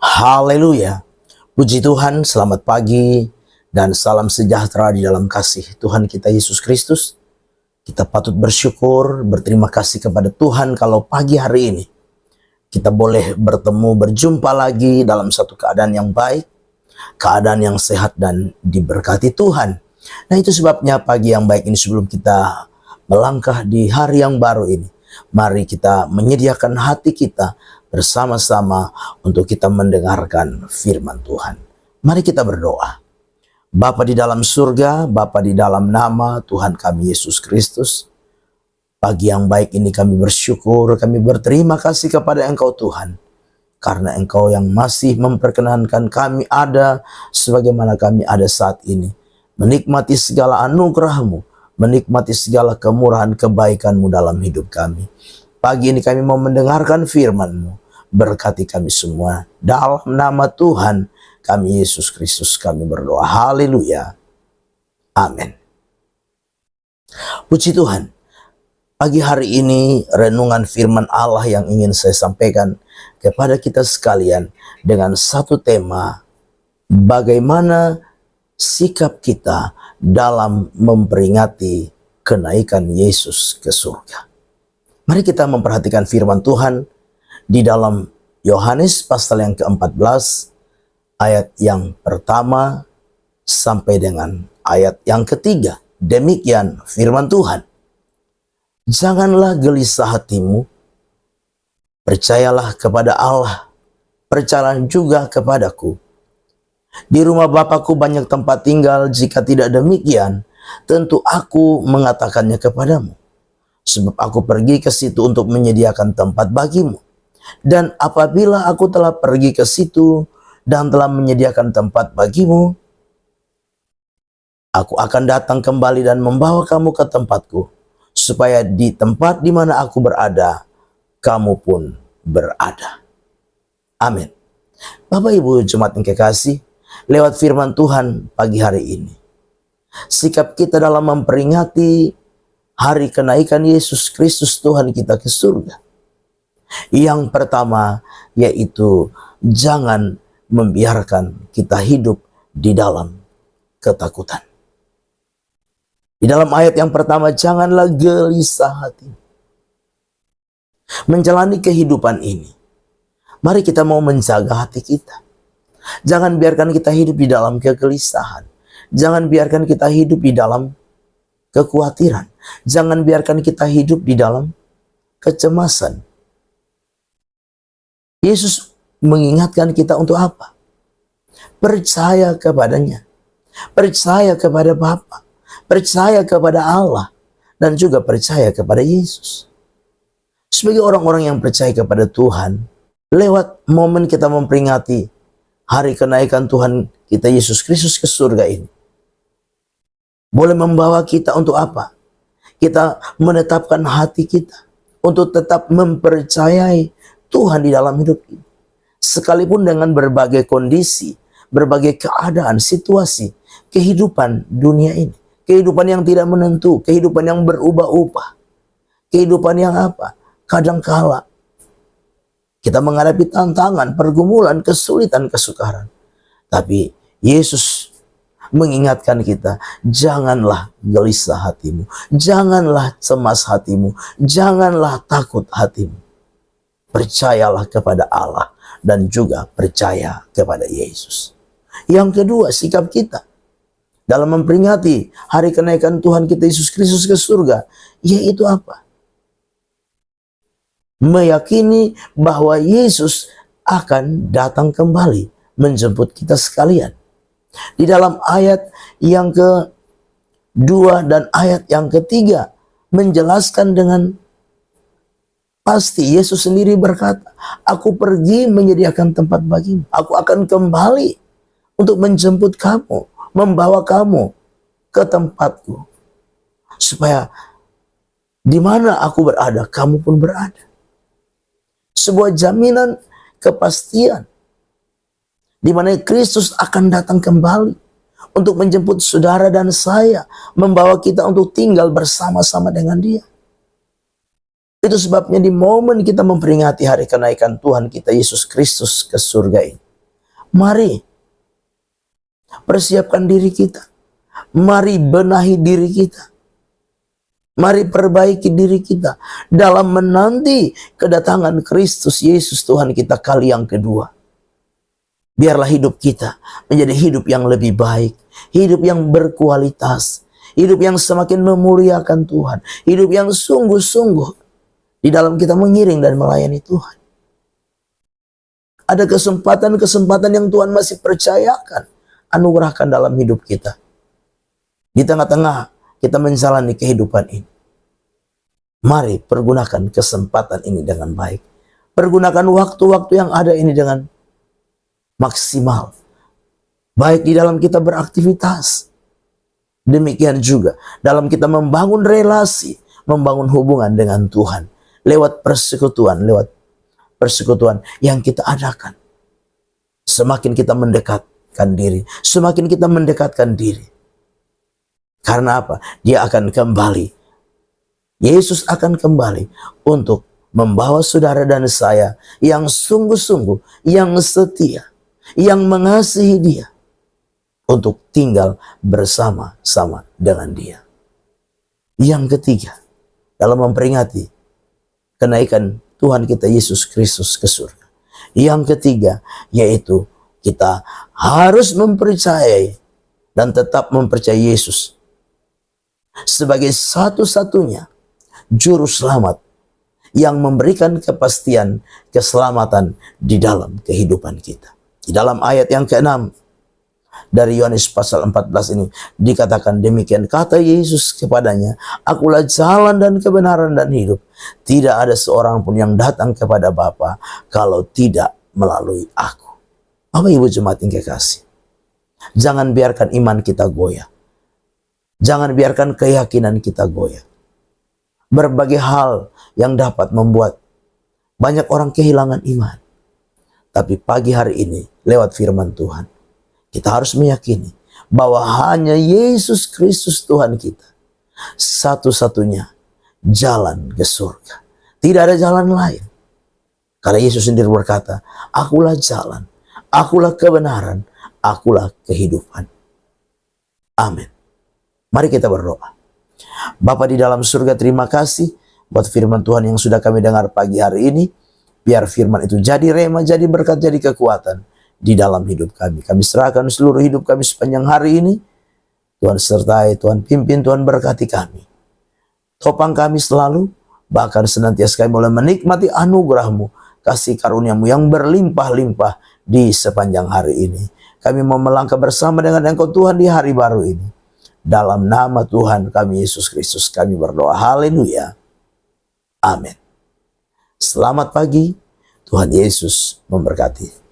Haleluya. Puji Tuhan, selamat pagi dan salam sejahtera di dalam kasih Tuhan kita Yesus Kristus. Kita patut bersyukur, berterima kasih kepada Tuhan kalau pagi hari ini kita boleh bertemu, berjumpa lagi dalam satu keadaan yang baik, keadaan yang sehat dan diberkati Tuhan. Nah, itu sebabnya pagi yang baik ini, sebelum kita melangkah di hari yang baru ini, mari kita menyediakan hati kita bersama-sama untuk kita mendengarkan firman Tuhan. Mari kita berdoa. Bapa di dalam surga, Bapa di dalam nama Tuhan kami Yesus Kristus, pagi yang baik ini kami bersyukur, kami berterima kasih kepada Engkau Tuhan, karena Engkau yang masih memperkenankan kami ada sebagaimana kami ada saat ini, menikmati segala anugerah-Mu, menikmati segala kemurahan kebaikan-Mu dalam hidup kami. Pagi ini kami mau mendengarkan firman-Mu. Berkati kami semua. Dalam nama Tuhan kami Yesus Kristus kami berdoa. Haleluya. Amin. Puji Tuhan. Pagi hari ini renungan firman Allah yang ingin saya sampaikan kepada kita sekalian dengan satu tema, bagaimana sikap kita dalam memperingati kenaikan Yesus ke surga. Mari kita memperhatikan firman Tuhan di dalam Yohanes pasal yang ke-14 ayat yang pertama sampai dengan ayat yang ketiga. Demikian firman Tuhan. Janganlah gelisah hatimu, percayalah kepada Allah, percayalah juga kepadaku. Di rumah Bapakku banyak tempat tinggal, jika tidak demikian, tentu aku mengatakannya kepadamu. Sebab aku pergi ke situ untuk menyediakan tempat bagimu. Dan apabila aku telah pergi ke situ dan telah menyediakan tempat bagimu, aku akan datang kembali dan membawa kamu ke tempatku, supaya di tempat di mana aku berada, kamu pun berada. Amin. Bapak Ibu jemaat yang kekasih, lewat firman Tuhan pagi hari ini, sikap kita dalam memperingati hari kenaikan Yesus Kristus Tuhan kita ke surga, yang pertama yaitu jangan membiarkan kita hidup di dalam ketakutan. Di dalam ayat yang pertama, janganlah gelisah hati. Menjalani kehidupan ini, mari kita mau menjaga hati kita. Jangan biarkan kita hidup di dalam kegelisahan. Jangan biarkan kita hidup di dalam kekhawatiran. Jangan biarkan kita hidup di dalam kecemasan. Yesus mengingatkan kita untuk apa? Percaya kepadanya. Percaya kepada Bapa. Percaya kepada Allah. Dan juga percaya kepada Yesus. Sebagai orang-orang yang percaya kepada Tuhan, lewat momen kita memperingati hari kenaikan Tuhan kita Yesus Kristus ke surga ini, boleh membawa kita untuk apa? Kita menetapkan hati kita untuk tetap mempercayai Tuhan di dalam hidup ini. Sekalipun dengan berbagai kondisi, berbagai keadaan, situasi, kehidupan dunia ini. Kehidupan yang tidak menentu, kehidupan yang berubah-ubah. Kehidupan yang apa? Kadangkala kita menghadapi tantangan, pergumulan, kesulitan, kesukaran. Tapi Yesus mengingatkan kita, janganlah gelisah hatimu, janganlah cemas hatimu, janganlah takut hatimu. Percayalah kepada Allah dan juga percaya kepada Yesus. Yang kedua, sikap kita dalam memperingati hari kenaikan Tuhan kita Yesus Kristus ke surga, yaitu apa? Meyakini bahwa Yesus akan datang kembali menjemput kita sekalian. Di dalam ayat yang kedua dan ayat yang ketiga menjelaskan dengan pasti, Yesus sendiri berkata, aku pergi menyediakan tempat bagimu. Aku akan kembali untuk menjemput kamu, membawa kamu ke tempatku. Supaya di mana aku berada, kamu pun berada. Sebuah jaminan kepastian di mana Kristus akan datang kembali untuk menjemput saudara dan saya, membawa kita untuk tinggal bersama-sama dengan Dia. Itu sebabnya di momen kita memperingati hari kenaikan Tuhan kita Yesus Kristus ke surga ini, Mari persiapkan diri kita. Mari benahi diri kita. Mari perbaiki diri kita dalam menanti kedatangan Kristus Yesus Tuhan kita kali yang kedua. Biarlah hidup kita menjadi hidup yang lebih baik, hidup yang berkualitas, hidup yang semakin memuliakan Tuhan, hidup yang sungguh-sungguh di dalam kita mengiring dan melayani Tuhan. Ada kesempatan-kesempatan yang Tuhan masih percayakan, anugerahkan dalam hidup kita. Di tengah-tengah kita menjalani kehidupan ini. Mari pergunakan kesempatan ini dengan baik. Pergunakan waktu-waktu yang ada ini dengan maksimal. Baik di dalam kita beraktivitas. Demikian juga dalam kita membangun relasi, membangun hubungan dengan Tuhan. Lewat persekutuan yang kita adakan. Semakin kita mendekatkan diri, semakin kita mendekatkan diri. Karena apa? Dia akan kembali. Yesus akan kembali untuk membawa saudara dan saya yang sungguh-sungguh, yang setia, yang mengasihi Dia, untuk tinggal bersama-sama dengan Dia. Yang ketiga, dalam memperingati kenaikan Tuhan kita Yesus Kristus ke surga. Yang ketiga, yaitu kita harus mempercayai dan tetap mempercayai Yesus sebagai satu-satunya juru selamat yang memberikan kepastian keselamatan di dalam kehidupan kita. Di dalam ayat yang ke-6 dari Yohanes pasal 14 ini dikatakan demikian, kata Yesus kepadanya, akulah jalan dan kebenaran dan hidup. Tidak ada seorang pun yang datang kepada Bapa kalau tidak melalui aku. Bapak Ibu jemaat yang kekasih, jangan biarkan iman kita goyah. Jangan biarkan keyakinan kita goyah. Berbagai hal yang dapat membuat banyak orang kehilangan iman. Tapi pagi hari ini, lewat firman Tuhan, kita harus meyakini bahwa hanya Yesus Kristus Tuhan kita, satu-satunya jalan ke surga. Tidak ada jalan lain. Karena Yesus sendiri berkata, akulah jalan, akulah kebenaran, akulah kehidupan. Amin. Mari kita berdoa. Bapa di dalam surga, terima kasih buat firman Tuhan yang sudah kami dengar pagi hari ini. Biar firman itu jadi rema, jadi berkat, jadi kekuatan di dalam hidup kami. Kami serahkan seluruh hidup kami sepanjang hari ini. Tuhan sertai, Tuhan pimpin, Tuhan berkati kami. Topang kami selalu, bahkan senantiasa kami boleh menikmati anugerah-Mu, kasih karunia-Mu yang berlimpah-limpah di sepanjang hari ini. Kami mau melangkah bersama dengan Engkau Tuhan di hari baru ini. Dalam nama Tuhan kami Yesus Kristus kami berdoa. Haleluya. Amin. Selamat pagi. Tuhan Yesus memberkati.